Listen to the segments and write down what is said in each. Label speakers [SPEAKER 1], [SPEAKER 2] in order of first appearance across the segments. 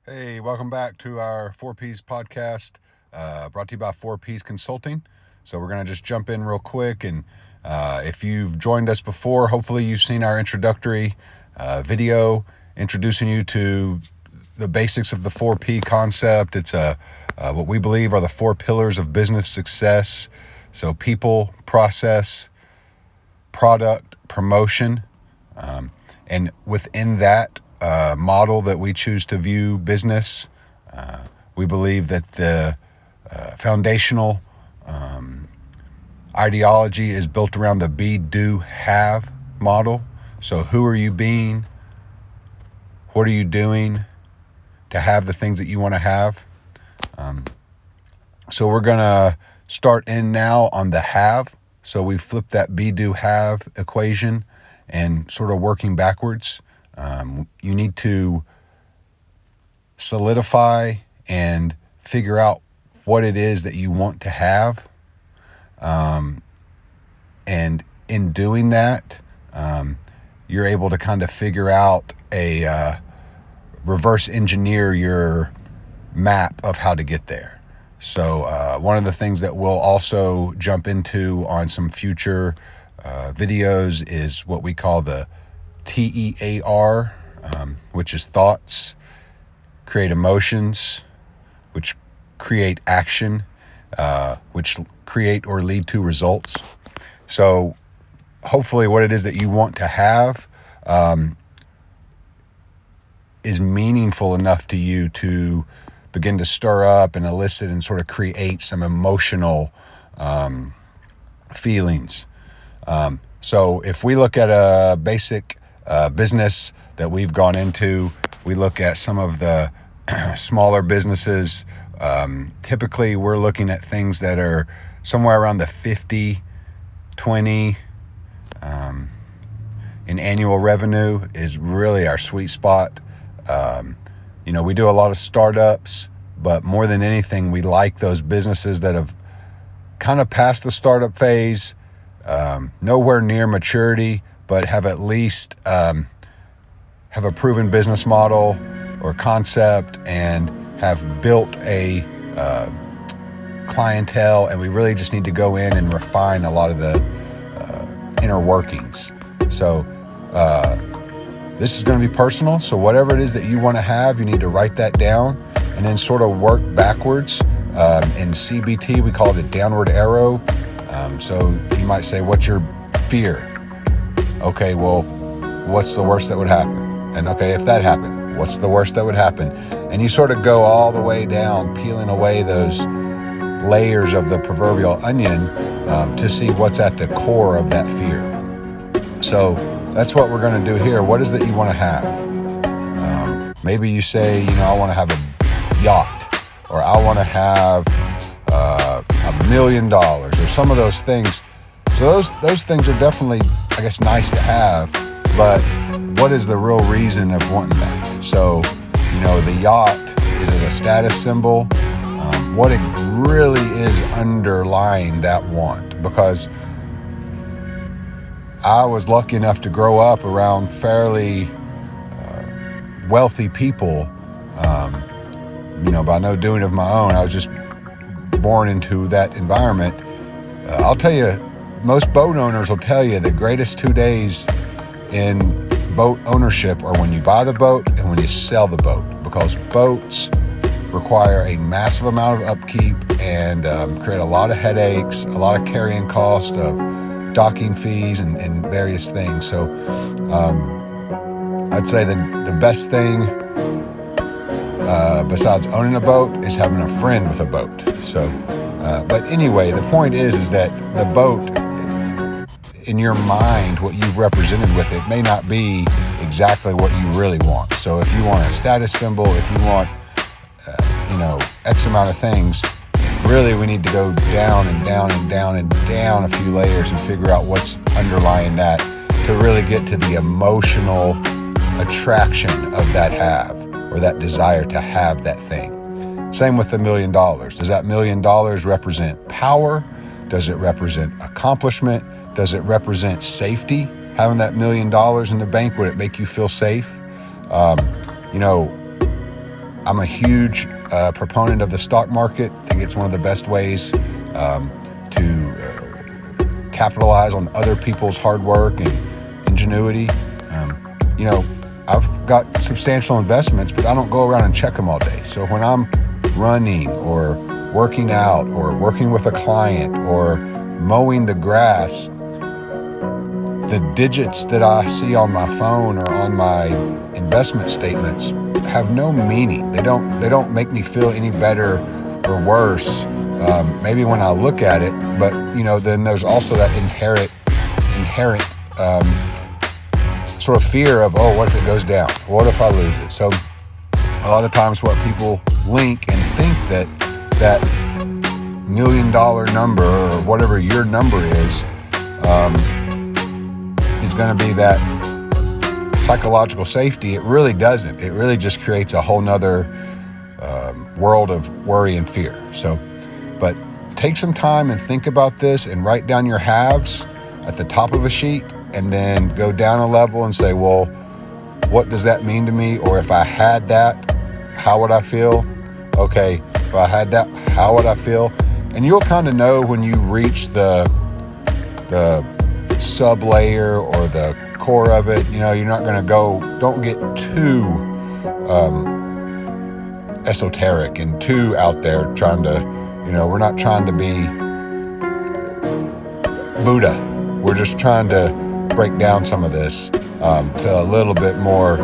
[SPEAKER 1] Hey, welcome back to our 4Ps podcast, brought to you by 4Ps Consulting. So we're going to just jump in real quick. And if you've joined us before, hopefully you've seen our introductory video introducing you to the basics of the 4P concept. It's what we believe are the 4 pillars of business success. So people, process, product, promotion. And within that model that we choose to view business, we believe that the foundational ideology is built around the be, do, have model. So who are you being? What are you doing to have the things that you want to have? So we're going to start in now on the have. So we flipped that be, do, have equation and sort of working backwards. You need to solidify and figure out what it is that you want to have. And in doing that, you're able to kind of figure out reverse engineer your map of how to get there. So one of the things that we'll also jump into on some future videos is what we call the TEAR, which is thoughts, create emotions, which create action, which create or lead to results. So hopefully what it is that you want to have is meaningful enough to you to begin to stir up and elicit and sort of create some emotional feelings. So if we look at a basic business that we've gone into, we look at some of the smaller businesses. Typically, we're looking at things that are somewhere around the 50, 20 in annual revenue is really our sweet spot. We do a lot of startups, but more than anything, we like those businesses that have kind of passed the startup phase, nowhere near maturity, but have at least have a proven business model or concept and have built a clientele, and we really just need to go in and refine a lot of the inner workings. So this is going to be personal. So whatever it is that you want to have, you need to write that down and then sort of work backwards. In CBT, we call it a downward arrow. So you might say, what's your fear? Okay, well, what's the worst that would happen? And okay, if that happened, what's the worst that would happen? And you sort of go all the way down, peeling away those layers of the proverbial onion to see what's at the core of that fear. So that's what we're going to do here. What is it you want to have? Maybe you say, I want to have a yacht, or I want to have $1 million, or some of those things. So those things are definitely, I guess, nice to have, but what is the real reason of wanting that? So, the yacht, is it a status symbol? What it really is underlying that want? Because I was lucky enough to grow up around fairly wealthy people, by no doing of my own. I was just born into that environment. I'll tell you, most boat owners will tell you the greatest 2 days in boat ownership are when you buy the boat and when you sell the boat, because boats require a massive amount of upkeep and create a lot of headaches, a lot of carrying cost of docking fees and various things. So I'd say the best thing besides owning a boat is having a friend with a boat. So, but anyway, the point is that the boat, in your mind, what you've represented with it may not be exactly what you really want. So if you want a status symbol, if you want, X amount of things, really we need to go down and down and down and down a few layers and figure out what's underlying that to really get to the emotional attraction of that have, or that desire to have that thing. Same with the $1 million. Does that $1 million represent power? Does it represent accomplishment? Does it represent safety? Having that $1 million in the bank, would it make you feel safe? I'm a huge proponent of the stock market. I think it's one of the best ways to capitalize on other people's hard work and ingenuity. I've got substantial investments, but I don't go around and check them all day. So when I'm running or working out or working with a client or mowing the grass, the digits that I see on my phone or on my investment statements have no meaning. They don't make me feel any better or worse. Maybe when I look at it, but then there's also that inherent sort of fear of, what if it goes down? What if I lose it? So a lot of times what people link and think that $1 million number or whatever your number is going to be that psychological safety. It really doesn't. It really just creates a whole nother world of worry and fear. So, but take some time and think about this and write down your haves at the top of a sheet, and then go down a level and say, well, what does that mean to me? Or if I had that, how would I feel? Okay, if I had that, how would I feel? And you'll kind of know when you reach the sub layer or the core of it. You're not going to don't get too esoteric and too out there trying to, we're not trying to be Buddha. We're just trying to break down some of this to a little bit more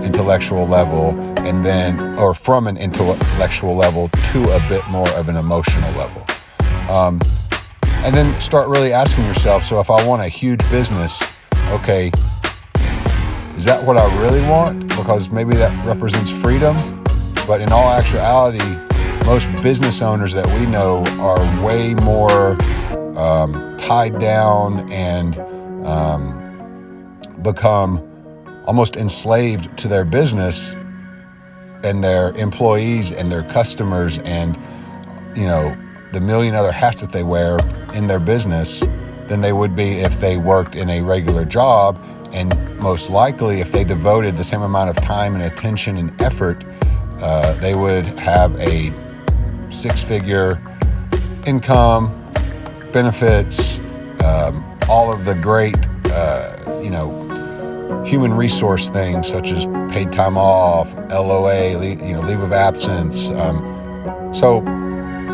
[SPEAKER 1] intellectual level, and then, or from an intellectual level to a bit more of an emotional level. And then start really asking yourself, so if I want a huge business, okay, is that what I really want? Because maybe that represents freedom. But in all actuality, most business owners that we know are way more tied down and become almost enslaved to their business and their employees and their customers and, the million other hats that they wear in their business than they would be if they worked in a regular job. And most likely, if they devoted the same amount of time and attention and effort, they would have a six-figure income, benefits, all of the great, human resource things such as paid time off, LOA, leave of absence. So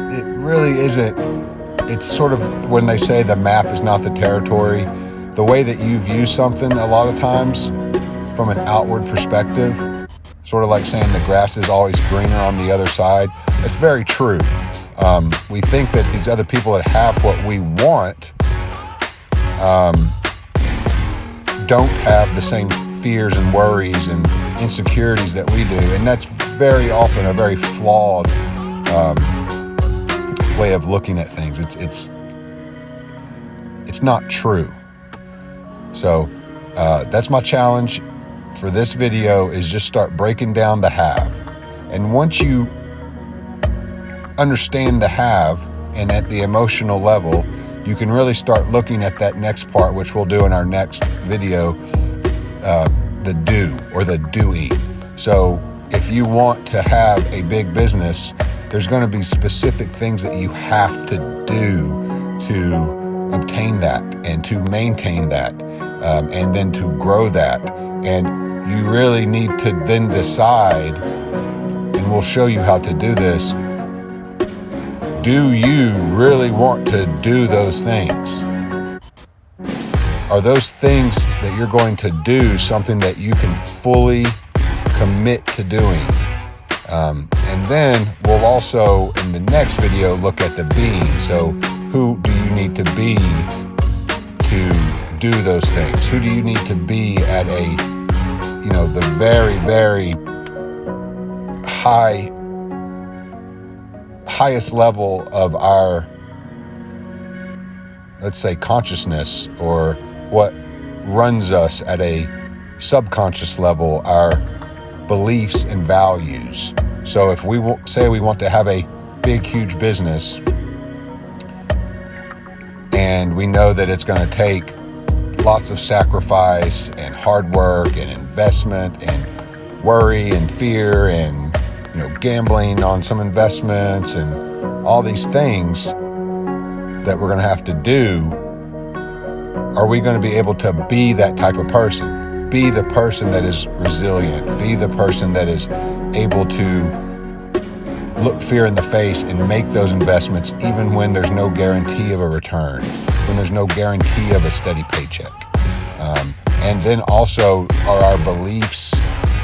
[SPEAKER 1] it really isn't. It's sort of when they say the map is not the territory. The way that you view something a lot of times from an outward perspective, sort of like saying the grass is always greener on the other side. It's very true. We think that these other people that have what we want don't have the same fears and worries and insecurities that we do. And that's very often a very flawed way of looking at things. It's not true. So that's my challenge for this video, is just start breaking down the have. And once you understand the have and at the emotional level, you can really start looking at that next part, which we'll do in our next video, the do or the doing. So if you want to have a big business, there's going to be specific things that you have to do to obtain that and to maintain that, and then to grow that. And you really need to then decide, and we'll show you how to do this. Do you really want to do those things? Are those things that you're going to do something that you can fully commit to doing? And then we'll also, in the next video, look at the being. So who do you need to be to do those things? Who do you need to be at the very, very highest level of our, let's say, consciousness, or what runs us at a subconscious level, our beliefs and values. So if we say we want to have a big, huge business, and we know that it's going to take lots of sacrifice and hard work and investment and worry and fear and gambling on some investments and all these things that we're going to have to do, are we going to be able to be that type of person? Be the person that is resilient. Be the person that is able to look fear in the face and make those investments even when there's no guarantee of a return, when there's no guarantee of a steady paycheck. And then also, are our beliefs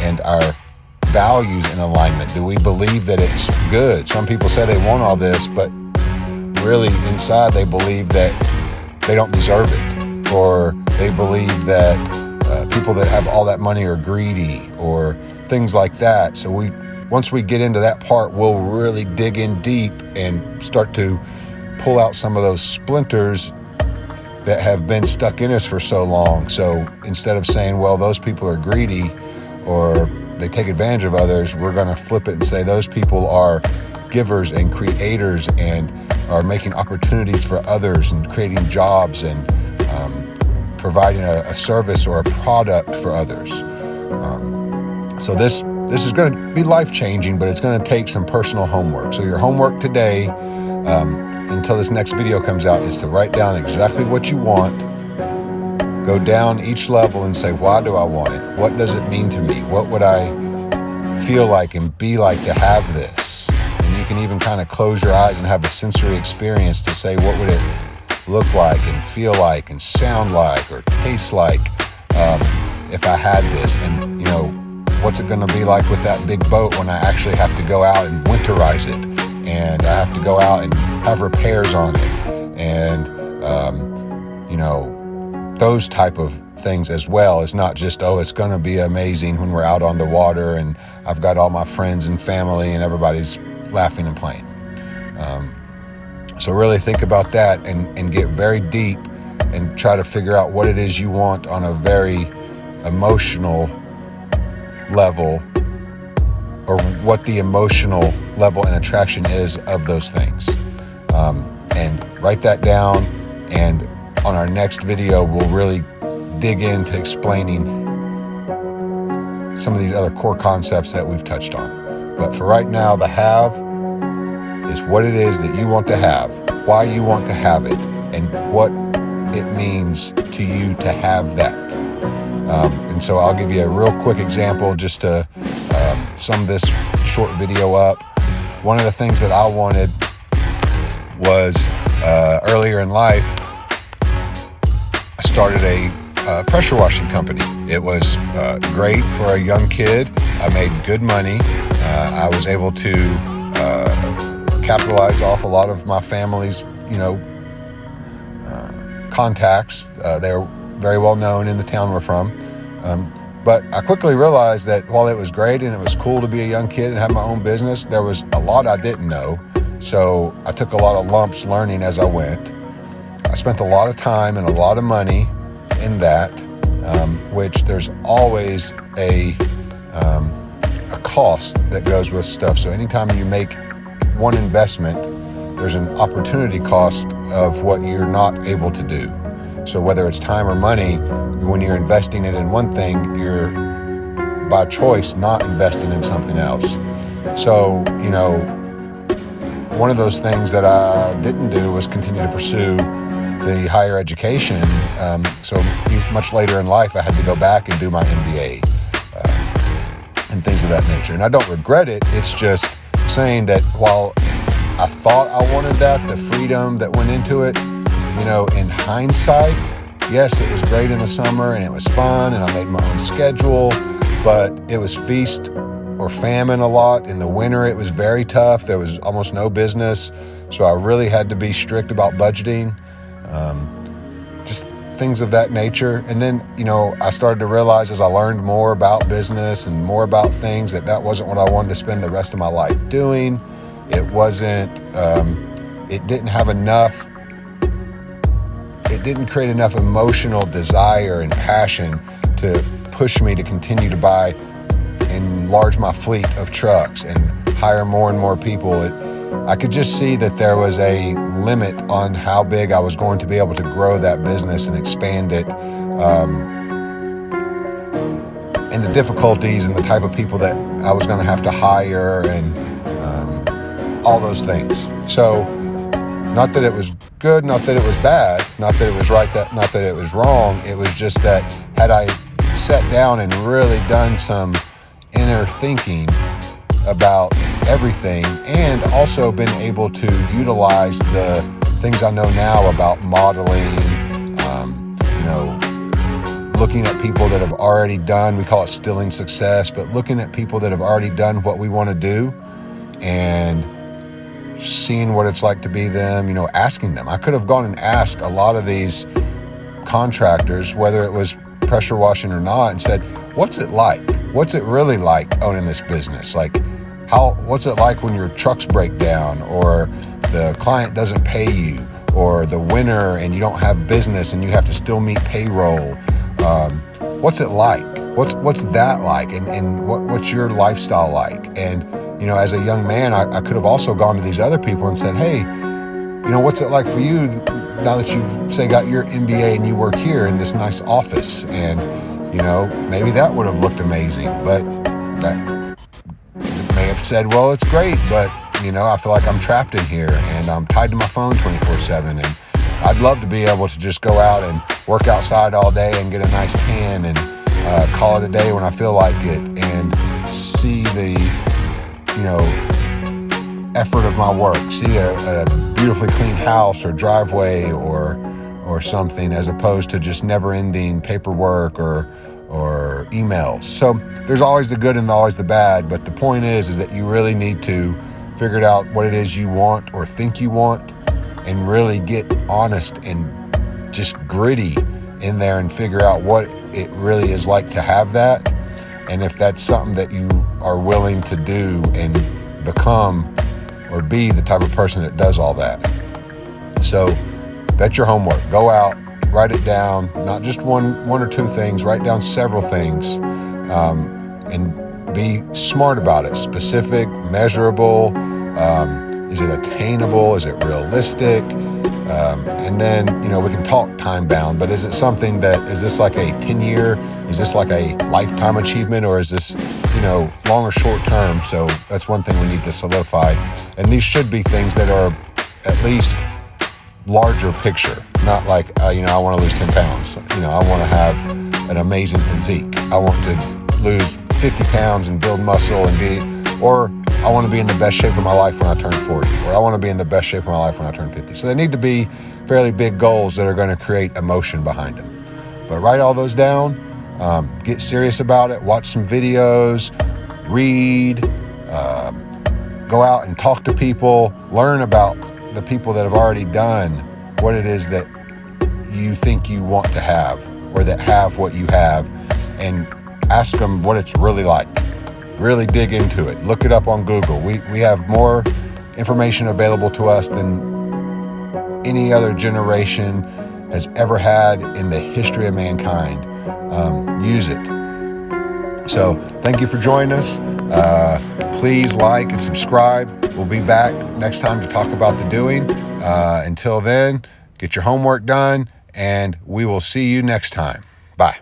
[SPEAKER 1] and our values in alignment? Do we believe that it's good? Some people say they want all this, but really inside they believe that they don't deserve it, or they believe that people that have all that money are greedy, or things like that. So once we get into that part, we'll really dig in deep and start to pull out some of those splinters that have been stuck in us for so long. So instead of saying, well, those people are greedy or they take advantage of others, we're going to flip it and say those people are givers and creators and are making opportunities for others and creating jobs and providing a service or a product for others. So this is going to be life-changing, but it's going to take some personal homework. So your homework today, until this next video comes out, is to write down exactly what you want, go down each level and say, why do I want it? What does it mean to me? What would I feel like and be like to have this? And you can even kind of close your eyes and have a sensory experience to say, what would it look like and feel like and sound like or taste like if I had this? And, what's it going to be like with that big boat when I actually have to go out and winterize it, and I have to go out and have repairs on it, and those type of things as well. It's not just, it's going to be amazing when we're out on the water and I've got all my friends and family and everybody's laughing and playing. So really think about that and get very deep and try to figure out what it is you want on a very emotional level, or what the emotional level and attraction is of those things. And write that down, and on our next video we'll really dig into explaining some of these other core concepts that we've touched on. But for right now, the have is what it is that you want to have, why you want to have it, and what it means to you to have that. And so I'll give you a real quick example just to sum this short video up. One of the things that I wanted was earlier in life, I started a pressure washing company. It was great for a young kid. I made good money. I was able to capitalize off a lot of my family's, contacts. They're very well known in the town we're from. But I quickly realized that while it was great and it was cool to be a young kid and have my own business, there was a lot I didn't know. So I took a lot of lumps learning as I went. I spent a lot of time and a lot of money in that, which there's always a cost that goes with stuff. So anytime you make one investment, there's an opportunity cost of what you're not able to do. So whether it's time or money, when you're investing it in one thing, you're by choice not investing in something else. So, one of those things that I didn't do was continue to pursue the higher education. So much later in life, I had to go back and do my MBA and things of that nature. And I don't regret it. It's just saying that while I thought I wanted that, the freedom that went into it, in hindsight, yes, it was great in the summer and it was fun and I made my own schedule, but it was feast or famine a lot. In the winter, it was very tough. There was almost no business. So I really had to be strict about budgeting, just things of that nature. And then, I started to realize as I learned more about business and more about things that wasn't what I wanted to spend the rest of my life doing. It wasn't, it didn't have enough. It didn't create enough emotional desire and passion to push me to continue to buy, enlarge my fleet of trucks and hire more and more people. I could just see that there was a limit on how big I was going to be able to grow that business and expand it. and the difficulties and the type of people that I was going to have to hire and all those things. So not that it was good, not that it was bad, not that it was right, not that it was wrong. It was just that had I sat down and really done some inner thinking about everything, and also been able to utilize the things I know now about modeling, looking at people that have already done, we call it stilling success, but looking at people that have already done what we want to do and seeing what it's like to be them, asking them. I could have gone and asked a lot of these contractors, whether it was pressure washing or not, and said, what's it like? What's it really like owning this business? Like, what's it like when your trucks break down, or the client doesn't pay you, or the winter and you don't have business and you have to still meet payroll? What's it like? What's that like? And what's your lifestyle like? And, as a young man, I could have also gone to these other people and said, hey, what's it like for you now that you've, say, got your MBA and you work here in this nice office? And, maybe that would have looked amazing, but that may have said, well, it's great, but, I feel like I'm trapped in here and I'm tied to my phone 24/7. And I'd love to be able to just go out and work outside all day and get a nice tan and call it a day when I feel like it, and see the, effort of my work, see a beautifully clean house or driveway or something, as opposed to just never-ending paperwork or emails. So there's always the good and always the bad, but the point is that you really need to figure out what it is you want or think you want, and really get honest and just gritty in there and figure out what it really is like to have that, and if that's something that you are willing to do and become or be the type of person that does all that. So that's your homework. Go out, write it down, not just one or two things, write down several things, and be smart about it. Specific, measurable, is it attainable? Is it realistic? And then, we can talk time bound, but is it something is this like a 10-year, is this like a lifetime achievement, or is this, long or short term? So that's one thing we need to solidify. And these should be things that are at least larger picture, not like, I want to lose 10 pounds. I want to have an amazing physique. I want to lose 50 pounds and build muscle or I want to be in the best shape of my life when I turn 40, or I want to be in the best shape of my life when I turn 50. So they need to be fairly big goals that are going to create emotion behind them. But write all those down, get serious about it, watch some videos, read, go out and talk to people, learn about the people that have already done what it is that you think you want to have, or that have what you have, and ask them what it's really like. Really dig into it. Look it up on Google. We have more information available to us than any other generation has ever had in the history of mankind. Use it. So thank you for joining us. Please like and subscribe. We'll be back next time to talk about the doing. Until then, get your homework done, and we will see you next time. Bye.